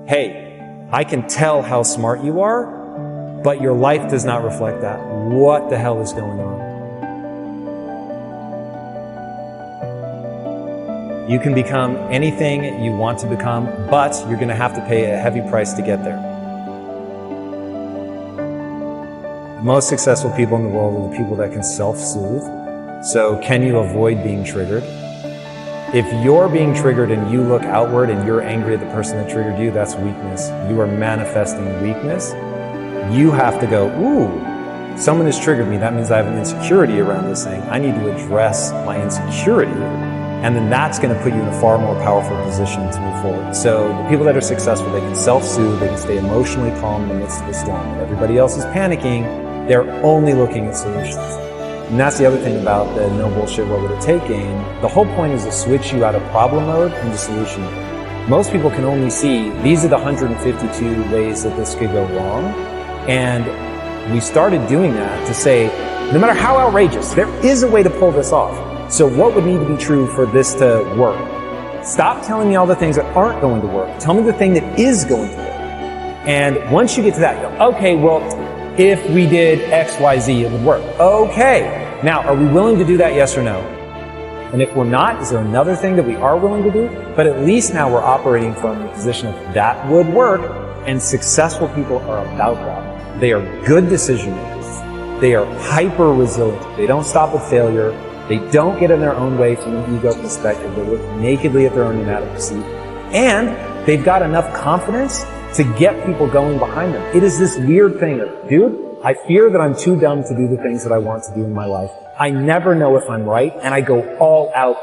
hey, I can tell how smart you are, but your life does not reflect that. What the hell is going on? You can become anything you want to become, but you're going to have to pay a heavy price to get there. The most successful people in the world are the people that can self-soothe. So can you avoid being triggered? If you're being triggered and you look outward and you're angry at the person that triggered you, that's weakness. You are manifesting weakness. You have to go, ooh, someone has triggered me. That means I have an insecurity around this thing. I need to address my insecurity. And then that's going to put you in a far more powerful position to move forward. So the people that are successful, they can self-soothe, they can stay emotionally calm in the midst of the storm. When everybody else is panicking, they're only looking at solutions. And that's the other thing about the no bullshit, what would it take game. The whole point is to switch you out of problem mode into solution mode. Most people can only see, these are the 152 ways that this could go wrong. And we started doing that to say, no matter how outrageous, there is a way to pull this off. So what would need to be true for this to work? Stop telling me all the things that aren't going to work. Tell me the thing that is going to work. And once you get to that, you go, okay, well, if we did X, Y, Z, it would work. Okay. Now, are we willing to do that, yes or no? And if we're not, is there another thing that we are willing to do? But at least now we're operating from the position of that would work, and successful people are about that. They are good decision makers. They are hyper resilient. They don't stop at failure. They don't get in their own way from an ego perspective. They look nakedly at their own inadequacy. And they've got enough confidence to get people going behind them. It is this weird thing of, dude, I fear that I'm too dumb to do the things that I want to do in my life. I never know if I'm right, and I go all out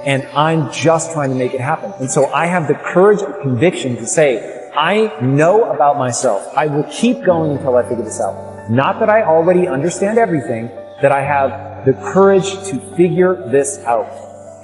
and I'm just trying to make it happen. And so I have the courage and conviction to say, I know about myself. I will keep going until I figure this out. Not that I already understand everything, that I have the courage to figure this out.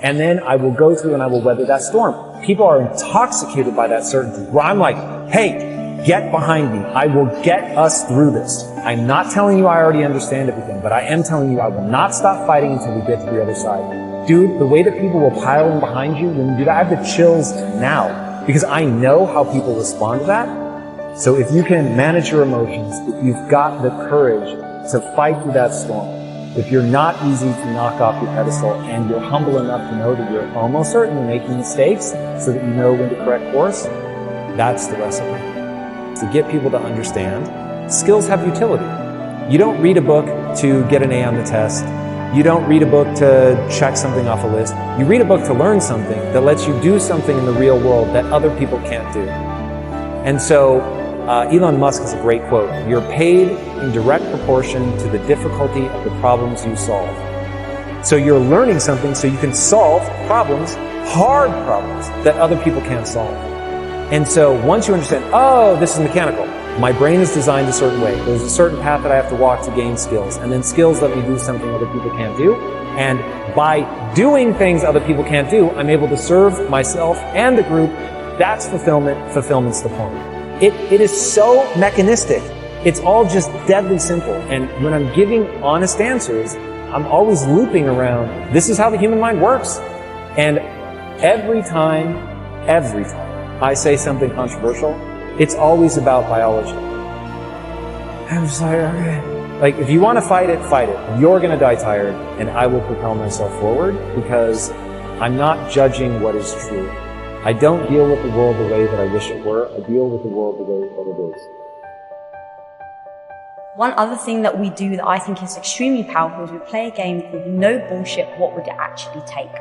And then I will go through and I will weather that storm. People are intoxicated by that certainty, where I'm like, hey, get behind me. I will get us through this. I'm not telling you I already understand everything, but I am telling you I will not stop fighting until we get to the other side. Dude, the way that people will pile in behind you when you do that, I have the chills now, because I know how people respond to that. So if you can manage your emotions, if you've got the courage to fight through that storm, if you're not easy to knock off your pedestal, and you're humble enough to know that you're almost certainly making mistakes so that you know when to correct course, that's the recipe. To get people to understand, skills have utility. You don't read a book to get an A on the test. You don't read a book to check something off a list. You read a book to learn something that lets you do something in the real world that other people can't do. And so Elon Musk has a great quote. You're paid in direct proportion to the difficulty of the problems you solve. So you're learning something so you can solve problems, hard problems, that other people can't solve. And so once you understand, oh, this is mechanical. My brain is designed a certain way. There's a certain path that I have to walk to gain skills. And then skills let me do something other people can't do. And by doing things other people can't do, I'm able to serve myself and the group. That's fulfillment. Fulfillment's the point. It is so mechanistic. It's all just deadly simple. And when I'm giving honest answers, I'm always looping around, this is how the human mind works. And every time I say something controversial, it's always about biology. I'm just like, okay. Like, if you want to fight it, fight it. You're going to die tired, and I will propel myself forward, because I'm not judging what is true. I don't deal with the world the way that I wish it were. I deal with the world the way that it is. One other thing that we do that I think is extremely powerful is we play a game called No Bullshit, What Would It Actually Take?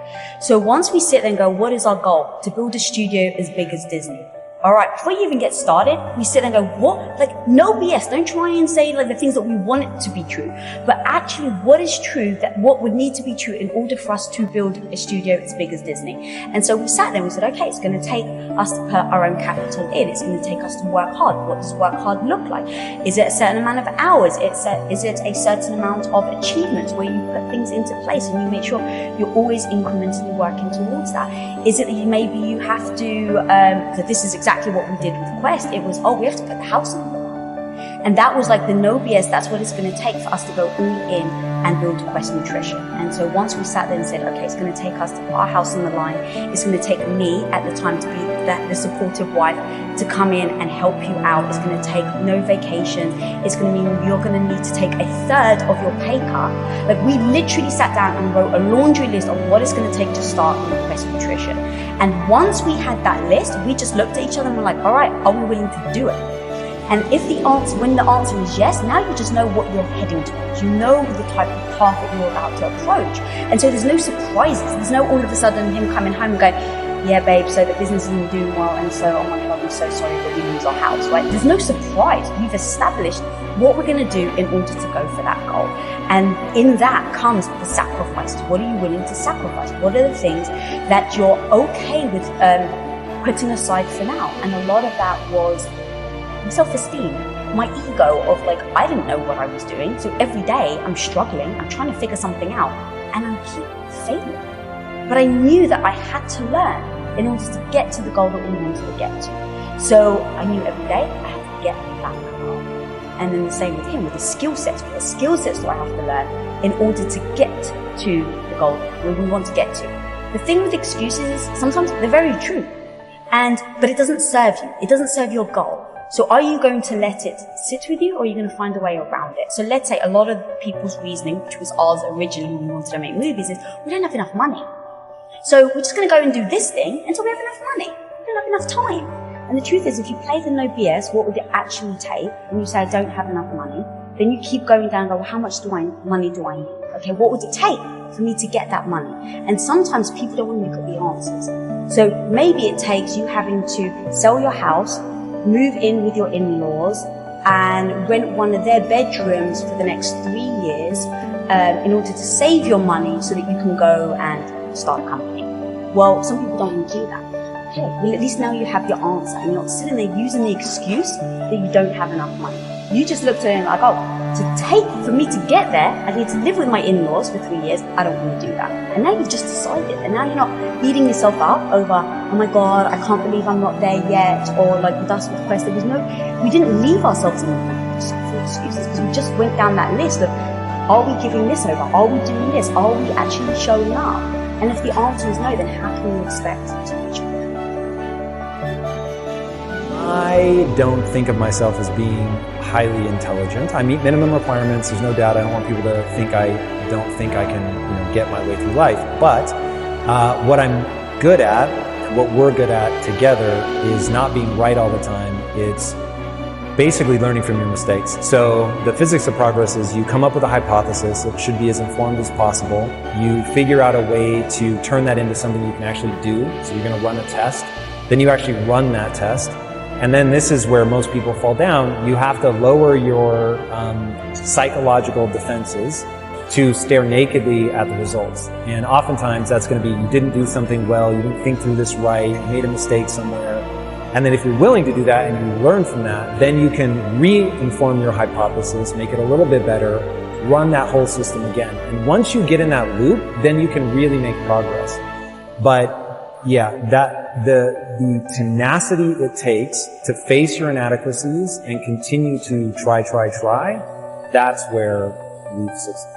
So once we sit there and go, what is our goal? To build a studio as big as Disney. All right, before you even get started, we sit there and go, what? Like, no BS. Don't try and say like the things that we want it to be true. But actually, what is true, that what would need to be true in order for us to build a studio as big as Disney? And so we sat there and we said, okay, it's going to take us to put our own capital in. It's going to take us to work hard. What does work hard look like? Is it a certain amount of hours? Is it a certain amount of achievements where you put things into place and you make sure you're always incrementally working towards that? Is it that maybe you have to, that this is exactly what we did with Quest. It was, oh, we have to put the house on the line. And that was like the no BS, that's what it's going to take for us to go all in and build Quest Nutrition. And so once we sat there and said, okay, it's going to take us to put our house on the line. It's going to take me at the time to be the supportive wife to come in and help you out. It's going to take no vacations. It's going to mean you're going to need to take a third of your pay cut. Like we literally sat down and wrote a laundry list of what it's going to take to start with Quest Nutrition. And once we had that list, we just looked at each other and were like, all right, are we willing to do it? And when the answer is yes, now you just know what you're heading towards. You know the type of path that you're about to approach. And so there's no surprises. There's no all of a sudden him coming home and going, yeah, babe, so the business isn't doing well. And so, oh my God, I'm so sorry that we lose our house, right? There's no surprise. We've established what we're going to do in order to go for that goal. And in that comes the sacrifices. What are you willing to sacrifice? What are the things that you're okay with putting aside for now? And a lot of that was self-esteem, my ego of like, I didn't know what I was doing. So every day I'm struggling, I'm trying to figure something out and I keep failing. But I knew that I had to learn in order to get to the goal that we wanted to get to. So I knew every day I had to get back up. And then the same with him, with the skill sets. What skill sets do I have to learn in order to get to the goal where we want to get to? The thing with excuses is sometimes they're very true. But it doesn't serve you. It doesn't serve your goal. So are you going to let it sit with you or are you going to find a way around it? So let's say a lot of people's reasoning, which was ours originally when we wanted to make movies, is we don't have enough money. So we're just going to go and do this thing until we have enough money. We don't have enough time. And the truth is, if you play the no BS, what would it actually take? When you say, I don't have enough money, then you keep going down and go, well, how much money do I need? Okay, what would it take for me to get that money? And sometimes people don't want to look at the answers. So maybe it takes you having to sell your house, move in with your in-laws and rent one of their bedrooms for the next 3 years in order to save your money so that you can go and start a company. Well, some people don't want to do that. Okay, well at least now you have your answer and you're not sitting there using the excuse that you don't have enough money. You just looked at it and like, oh, for me to get there, I need to live with my in-laws for 3 years. I don't want to do that. And now you've just decided. And now you're not beating yourself up over, oh my God, I can't believe I'm not there yet. Or like with us with Quest, we didn't leave ourselves in for excuses because we just went down that list of, are we giving this over? Are we doing this? Are we actually showing up? And if the answer is no, then how can we expect to achieve it? I don't think of myself as being highly intelligent. I meet minimum requirements. There's no doubt. I don't want people to think I don't think I can get my way through life. But what I'm good at, what we're good at together is not being right all the time. It's basically learning from your mistakes. So the physics of progress is you come up with a hypothesis. It should be as informed as possible. You figure out a way to turn that into something you can actually do. So you're going to run a test. Then you actually run that test. And then this is where most people fall down. You have to lower your psychological defenses to stare nakedly at the results. And oftentimes that's going to be you didn't do something well, you didn't think through this right, you made a mistake somewhere. And then if you're willing to do that and you learn from that, then you can re-inform your hypothesis, make it a little bit better, run that whole system again. And once you get in that loop, then you can really make progress. But yeah, the tenacity it takes to face your inadequacies and continue to try, that's where we've succeeded.